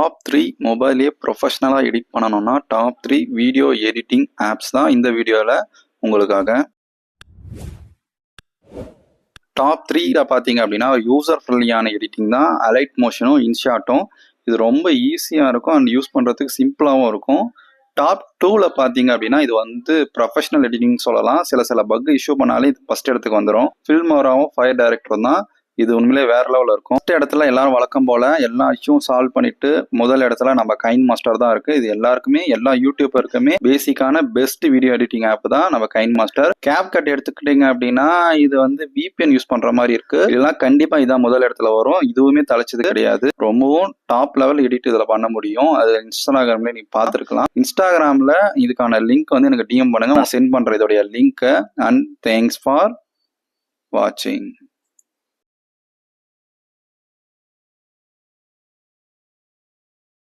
Top 3 மொபைலே ப்ரொஃபஷ்னலாக edit பண்ணணும்னா top 3 video editing apps தான் இந்த வீடியோவில் உங்களுக்காக. டாப் 3ல பார்த்தீங்க அப்படின்னா யூசர் ஃப்ரெண்ட்லியான எடிட்டிங் தான் அலைட் மோஷனும் இன்ஷாட்டும். இது ரொம்ப ஈஸியாக இருக்கும் அண்ட் யூஸ் பண்ணுறதுக்கு சிம்பிளாகவும் இருக்கும். டாப் 2ல பார்த்தீங்க அப்படின்னா இது வந்து ப்ரொஃபஷனல் எடிட்டிங் சொல்லலாம். சில பக் இஷ்யூ பண்ணாலே இது ஃபர்ஸ்ட் இடத்துக்கு வந்துடும். ஃபில்மோராவும் ஃபயர் டைரக்டரும் தான். இது உண்மையிலே வேற லெவலில் இருக்கும். ஃபர்ஸ்ட் இடத்துல எல்லாரும் வழக்கம் போல எல்லா இஷ்யூவும் சால்வ் பண்ணிட்டு முதல் இடத்துல நம்ம கைன் மாஸ்டர் தான் இருக்கு. இது எல்லாருக்குமே எல்லா யூடியூபருக்குமே பேசிக்கான பெஸ்ட் வீடியோ எடிட்டிங் ஆப் தான் நம்ம கைன் மாஸ்டர். கேப் கட் எடுத்துக்கிட்டீங்க அப்படின்னா இது வந்து VPN யூஸ் பண்ற மாதிரி இருக்கு. இதெல்லாம் கண்டிப்பா இதான் முதல் இடத்துல வரும். இதுவுமே தலைச்சது கிடையாது. ரொம்பவும் டாப் லெவல் எடிட் இதுல பண்ண முடியும். அது இன்ஸ்டாகிராம்ல நீங்க பார்த்துருக்கலாம். இன்ஸ்டாகிராம்ல இதுக்கான லிங்க் வந்து எனக்கு DM பண்ணுங்க. நான் சென்ட் பண்ற இதோடைய லிங்க். அண்ட் தேங்க்ஸ் ஃபார் வாட்சிங்.